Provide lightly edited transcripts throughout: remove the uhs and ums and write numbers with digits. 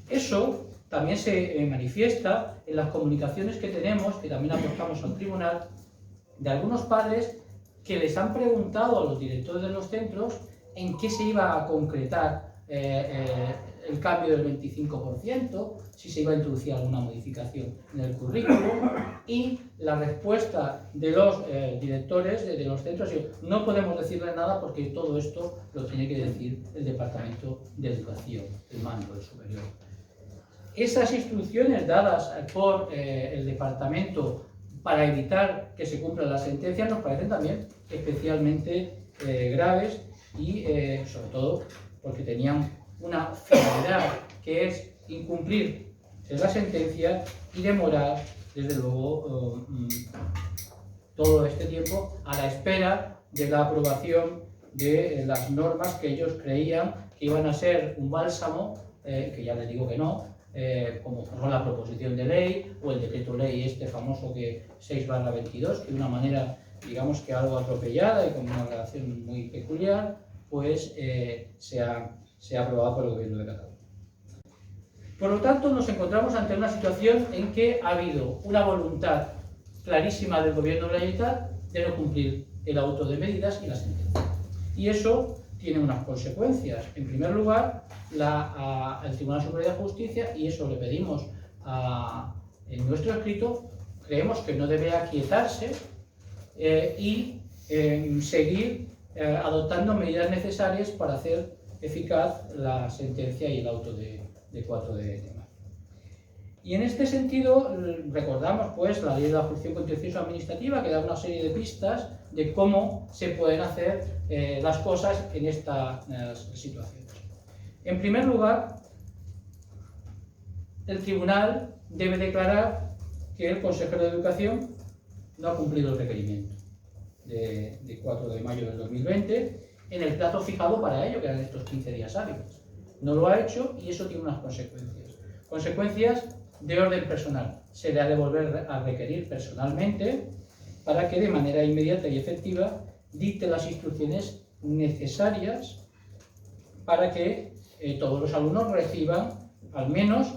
Eso también se manifiesta en las comunicaciones que tenemos, que también aportamos al tribunal, de algunos padres que les han preguntado a los directores de los centros en qué se iba a concretar el cambio del 25%, si se iba a introducir alguna modificación en el currículum, y la respuesta de los directores de los centros es: no podemos decirle nada porque todo esto lo tiene que decir el Departamento de Educación, el mando, el superior. Esas instrucciones dadas por el departamento para evitar que se cumplan las sentencias nos parecen también especialmente graves y sobre todo porque tenían una finalidad, que es incumplir la sentencia y demorar, desde luego, todo este tiempo a la espera de la aprobación de las normas que ellos creían que iban a ser un bálsamo, que ya les digo que no, como son la proposición de ley o el decreto ley este famoso 6/22, que de una manera, digamos que algo atropellada y con una redacción muy peculiar, pues se ha aprobado por el Gobierno de Cataluña. Por lo tanto, nos encontramos ante una situación en que ha habido una voluntad clarísima del Gobierno de la Generalitat de no cumplir el auto de medidas y la sentencia. Y eso tiene unas consecuencias. En primer lugar, el Tribunal Superior de Justicia, y eso le pedimos en nuestro escrito, creemos que no debe aquietarse y seguir adoptando medidas necesarias para hacer eficaz la sentencia y el auto de 4 de mayo. Y en este sentido, recordamos pues la Ley de la Jurisdicción Contencioso Administrativa, que da una serie de pistas de cómo se pueden hacer las cosas en estas situaciones. En primer lugar, el tribunal debe declarar que el consejero de Educación no ha cumplido el requerimiento de 4 de mayo del 2020 en el plazo fijado para ello, que eran estos 15 días hábiles. No lo ha hecho y eso tiene unas consecuencias. Consecuencias de orden personal. Se le ha de volver a requerir personalmente para que de manera inmediata y efectiva dicte las instrucciones necesarias para que todos los alumnos reciban al menos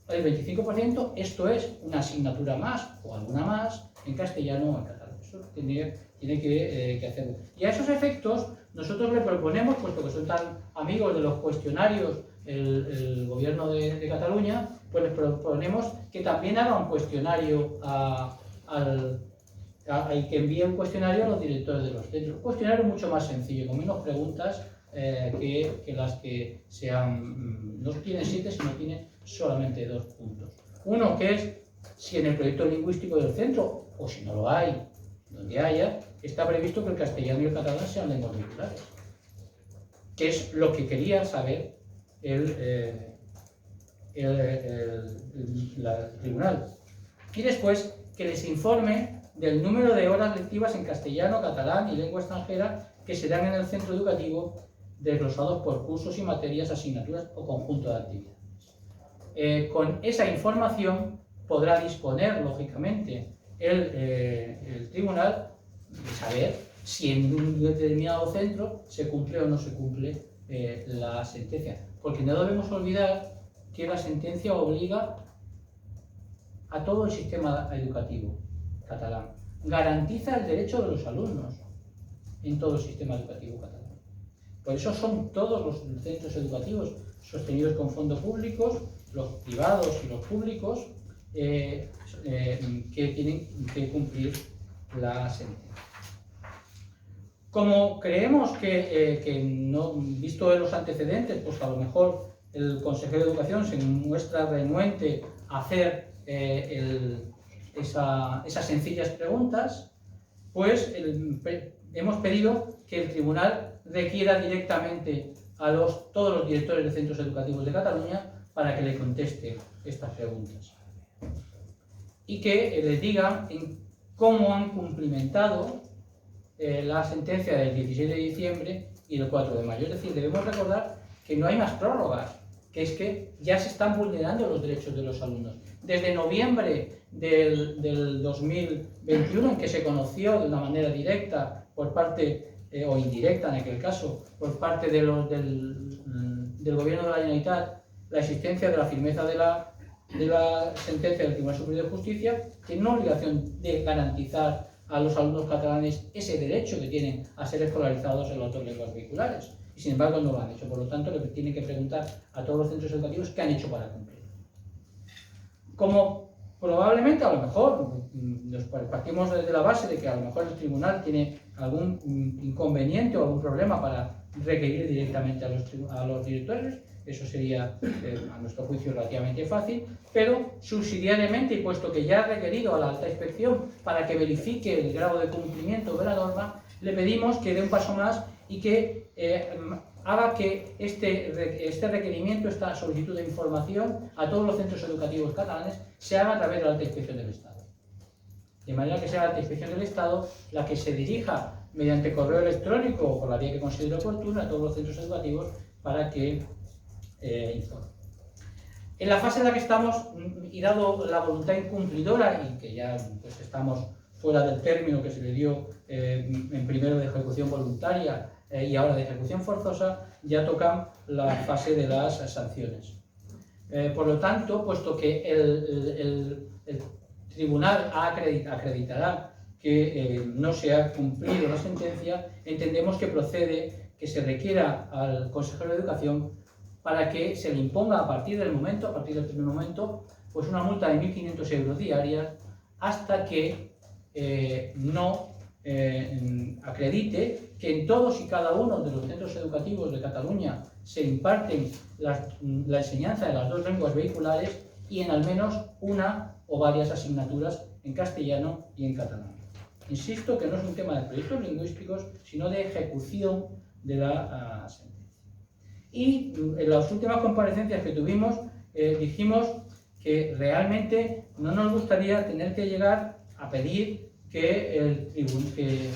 el 25%, esto es, una asignatura más o alguna más en castellano o en catalán. Eso tiene que hacerlo. Y a esos efectos nosotros le proponemos, puesto que son tan amigos de los cuestionarios el Gobierno de Cataluña, pues les proponemos que también haga un cuestionario que envíe un cuestionario a los directores de los centros. Un cuestionario mucho más sencillo, con menos preguntas que las que sean, no tiene 7, sino tiene solamente 2 puntos. Uno, que es si en el proyecto lingüístico del centro, o si no lo hay, donde haya, está previsto que el castellano y el catalán sean lenguas vehiculares, que es lo que quería saber el tribunal. Y después que les informe del número de horas lectivas en castellano, catalán y lengua extranjera que se dan en el centro educativo, desglosados por cursos y materias, asignaturas o conjunto de actividades. Con esa información podrá disponer, lógicamente, el tribunal de saber si en un determinado centro se cumple o no se cumple la sentencia. Porque no debemos olvidar que la sentencia obliga a todo el sistema educativo catalán. Garantiza el derecho de los alumnos en todo el sistema educativo catalán. Por eso son todos los centros educativos sostenidos con fondos públicos, los privados y los públicos, que tienen que cumplir la sentencia. Como creemos que no, visto los antecedentes, pues a lo mejor el consejero de Educación se muestra renuente a hacer esas sencillas preguntas, pues hemos pedido que el tribunal requiera directamente a todos los directores de centros educativos de Cataluña para que le conteste estas preguntas y que les digan cómo han cumplimentado la sentencia del 16 de diciembre y el 4 de mayo. Es decir, debemos recordar que no hay más prórrogas, que es que ya se están vulnerando los derechos de los alumnos. Desde noviembre del 2021, en que se conoció de una manera directa por parte, o indirecta en aquel caso, por parte del Gobierno de la Generalitat, la existencia de la firmeza de la sentencia del Tribunal Superior de Justicia, tiene una obligación de garantizar a los alumnos catalanes ese derecho que tienen a ser escolarizados en las dos lenguas vehiculares. Y sin embargo no lo han hecho. Por lo tanto, le tienen que preguntar a todos los centros educativos qué han hecho para cumplir. Como probablemente, a lo mejor, partimos desde la base de que a lo mejor el tribunal tiene algún inconveniente o algún problema para requerir directamente a los directores. Eso sería, a nuestro juicio, relativamente fácil, pero subsidiariamente, y puesto que ya ha requerido a la alta inspección para que verifique el grado de cumplimiento de la norma, le pedimos que dé un paso más y que haga que este requerimiento, esta solicitud de información a todos los centros educativos catalanes, se haga a través de la alta inspección del Estado. De manera que sea la alta inspección del Estado la que se dirija mediante correo electrónico o por la vía que considere oportuna a todos los centros educativos para que informe. En la fase en la que estamos, y dado la voluntad incumplidora, y que ya pues, estamos fuera del término que se le dio en primero de ejecución voluntaria y ahora de ejecución forzosa, ya toca la fase de las sanciones. Por lo tanto, puesto que el tribunal acreditará que no se ha cumplido la sentencia, entendemos que procede que se requiera al consejero de Educación para que se le imponga a partir del primer momento, pues una multa de 1.500 euros diarias hasta que no acredite que en todos y cada uno de los centros educativos de Cataluña se imparten la enseñanza de las dos lenguas vehiculares y en al menos una o varias asignaturas en castellano y en catalán. Insisto que no es un tema de proyectos lingüísticos, sino de ejecución de la sentencia. Y en las últimas comparecencias que tuvimos dijimos que realmente no nos gustaría tener que llegar a pedir que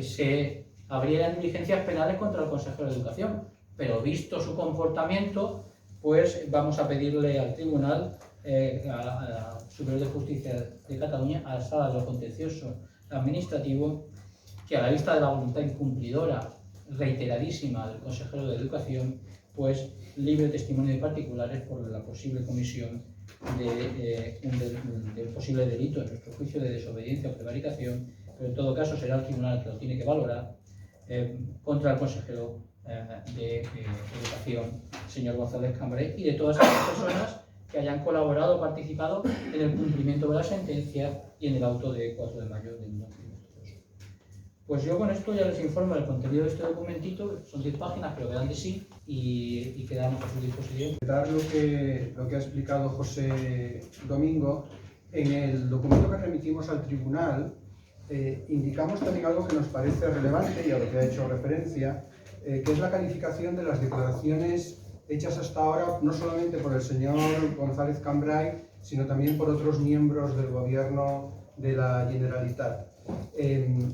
se abrieran diligencias penales contra el consejero de Educación, pero visto su comportamiento, pues vamos a pedirle al Tribunal Superior de Justicia de Cataluña, a la Sala de lo Contencioso Administrativo, que a la vista de la voluntad incumplidora reiteradísima del consejero de Educación, pues libre testimonio de particulares por la posible comisión de un posible delito, en nuestro juicio, de desobediencia o prevaricación, pero en todo caso será el tribunal que lo tiene que valorar, contra el consejero de Educación, señor González Cambray, y de todas las personas que hayan colaborado o participado en el cumplimiento de la sentencia y en el auto de 4 de mayo de 2022. Pues yo con esto ya les informo del contenido de este documentito, son 10 páginas, pero que dan de sí, y quedamos a su disposición. Lo que ha explicado José Domingo, en el documento que remitimos al tribunal, indicamos también algo que nos parece relevante y a lo que ha hecho referencia, que es la calificación de las declaraciones hechas hasta ahora, no solamente por el señor González Cambray, sino también por otros miembros del Gobierno de la Generalitat.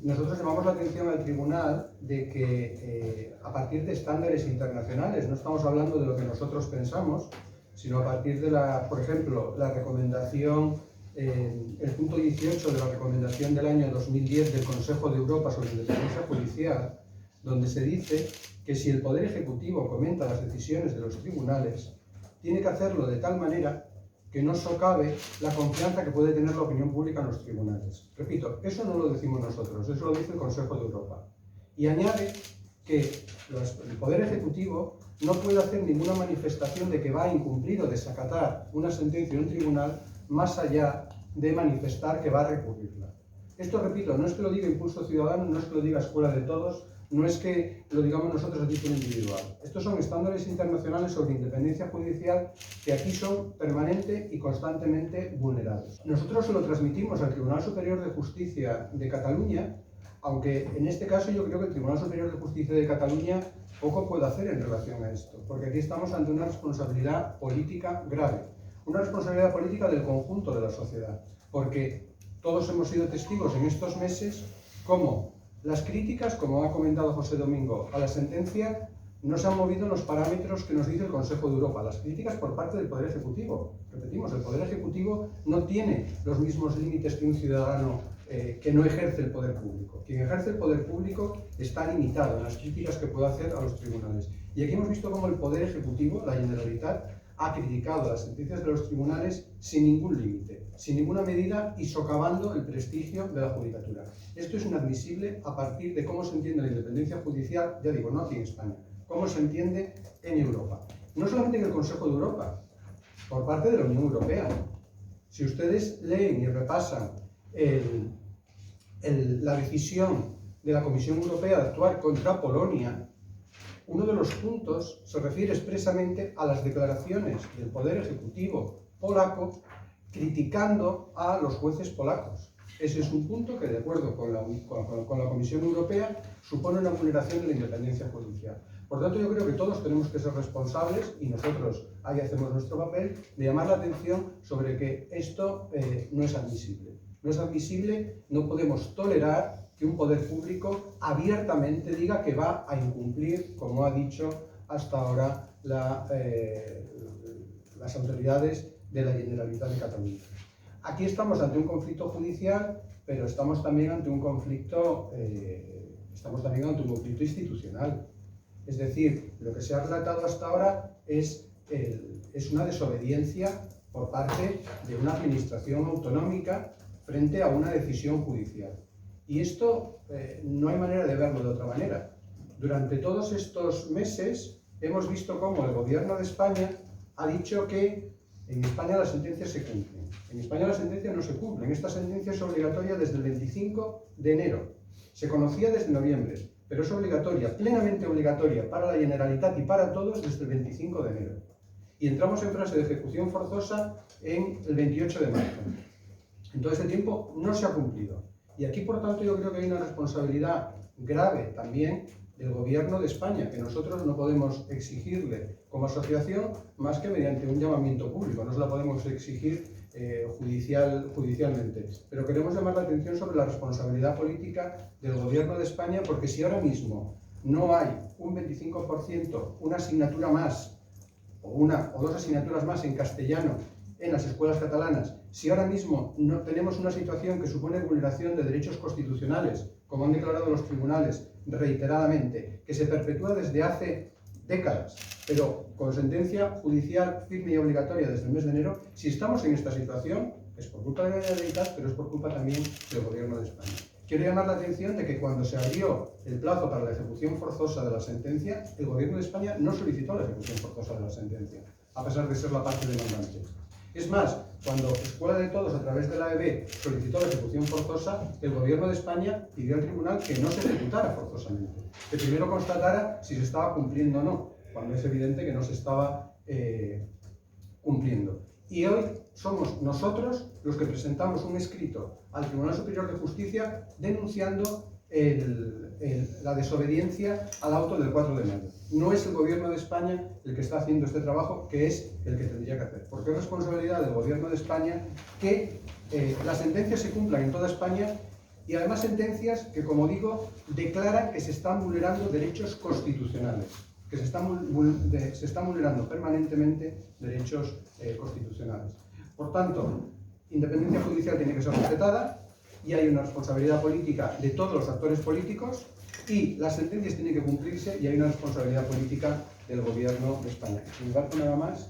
Nosotros llamamos la atención al tribunal de que a partir de estándares internacionales, no estamos hablando de lo que nosotros pensamos, sino a partir de por ejemplo, la recomendación, el punto 18 de la recomendación del año 2010 del Consejo de Europa sobre independencia judicial, donde se dice que si el Poder Ejecutivo comenta las decisiones de los tribunales, tiene que hacerlo de tal manera que no socave la confianza que puede tener la opinión pública en los tribunales. Repito, eso no lo decimos nosotros, eso lo dice el Consejo de Europa. Y añade que el Poder Ejecutivo no puede hacer ninguna manifestación de que va a incumplir o desacatar una sentencia de un tribunal más allá de manifestar que va a recurrirla. Esto, repito, no es que lo diga Impulso Ciudadano, no es que lo diga Escuela de Todos, no es que lo digamos nosotros a título individual. Estos son estándares internacionales sobre independencia judicial que aquí son permanente y constantemente vulnerados. Nosotros se lo transmitimos al Tribunal Superior de Justicia de Cataluña, aunque en este caso yo creo que el Tribunal Superior de Justicia de Cataluña poco puede hacer en relación a esto, porque aquí estamos ante una responsabilidad política grave, una responsabilidad política del conjunto de la sociedad, porque todos hemos sido testigos en estos meses cómo las críticas, como ha comentado José Domingo, a la sentencia no se han movido en los parámetros que nos dice el Consejo de Europa. Las críticas por parte del Poder Ejecutivo. Repetimos, el Poder Ejecutivo no tiene los mismos límites que un ciudadano que no ejerce el poder público. Quien ejerce el poder público está limitado en las críticas que puede hacer a los tribunales. Y aquí hemos visto cómo el Poder Ejecutivo, la Generalitat, ha criticado las sentencias de los tribunales sin ningún límite, sin ninguna medida y socavando el prestigio de la judicatura. Esto es inadmisible a partir de cómo se entiende la independencia judicial, ya digo, no aquí en España, cómo se entiende en Europa. No solamente en el Consejo de Europa, por parte de la Unión Europea. Si ustedes leen y repasan la decisión de la Comisión Europea de actuar contra Polonia, uno de los puntos se refiere expresamente a las declaraciones del Poder Ejecutivo polaco criticando a los jueces polacos. Ese es un punto que, de acuerdo con la Comisión Europea, supone una vulneración de la independencia judicial. Por tanto, yo creo que todos tenemos que ser responsables, y nosotros ahí hacemos nuestro papel, de llamar la atención sobre que esto no es admisible. No es admisible, no podemos tolerar que un poder público abiertamente diga que va a incumplir, como ha dicho hasta ahora las autoridades de la Generalitat de Cataluña. Aquí estamos ante un conflicto judicial, pero estamos también ante un conflicto institucional. Es decir, lo que se ha relatado hasta ahora es una desobediencia por parte de una administración autonómica frente a una decisión judicial. Y esto no hay manera de verlo de otra manera. Durante todos estos meses hemos visto cómo el Gobierno de España ha dicho que en España las sentencias se cumplen. En España las sentencias no se cumplen. Esta sentencia es obligatoria desde el 25 de enero. Se conocía desde noviembre, pero es obligatoria, plenamente obligatoria para la Generalitat y para todos desde el 25 de enero. Y entramos en fase de ejecución forzosa en el 28 de marzo. En todo este tiempo no se ha cumplido. Y aquí, por tanto, yo creo que hay una responsabilidad grave también del Gobierno de España, que nosotros no podemos exigirle como asociación más que mediante un llamamiento público, no se la podemos exigir judicialmente. Pero queremos llamar la atención sobre la responsabilidad política del Gobierno de España, porque si ahora mismo no hay un 25%, una asignatura más, o una o dos asignaturas más en castellano en las escuelas catalanas, si ahora mismo no tenemos una situación que supone vulneración de derechos constitucionales, como han declarado los tribunales reiteradamente, que se perpetúa desde hace décadas, pero con sentencia judicial firme y obligatoria desde el mes de enero, si estamos en esta situación, es por culpa de la Generalitat, pero es por culpa también del Gobierno de España. Quiero llamar la atención de que cuando se abrió el plazo para la ejecución forzosa de la sentencia, el Gobierno de España no solicitó la ejecución forzosa de la sentencia, a pesar de ser la parte demandante. Es más, cuando Escuela de Todos, a través de la AEB, solicitó la ejecución forzosa, el Gobierno de España pidió al tribunal que no se ejecutara forzosamente, que primero constatara si se estaba cumpliendo o no, cuando es evidente que no se estaba cumpliendo. Y hoy somos nosotros los que presentamos un escrito al Tribunal Superior de Justicia denunciando la desobediencia al auto del 4 de mayo. No es el Gobierno de España el que está haciendo este trabajo, que es el que tendría que hacer. Porque es responsabilidad del Gobierno de España que las sentencias se cumplan en toda España, y además sentencias que, como digo, declaran que se están vulnerando derechos constitucionales, que se están vulnerando permanentemente derechos constitucionales. Por tanto, independencia judicial tiene que ser respetada, y hay una responsabilidad política de todos los actores políticos, y las sentencias tienen que cumplirse, y hay una responsabilidad política del Gobierno de España. Sin embargo, nada más.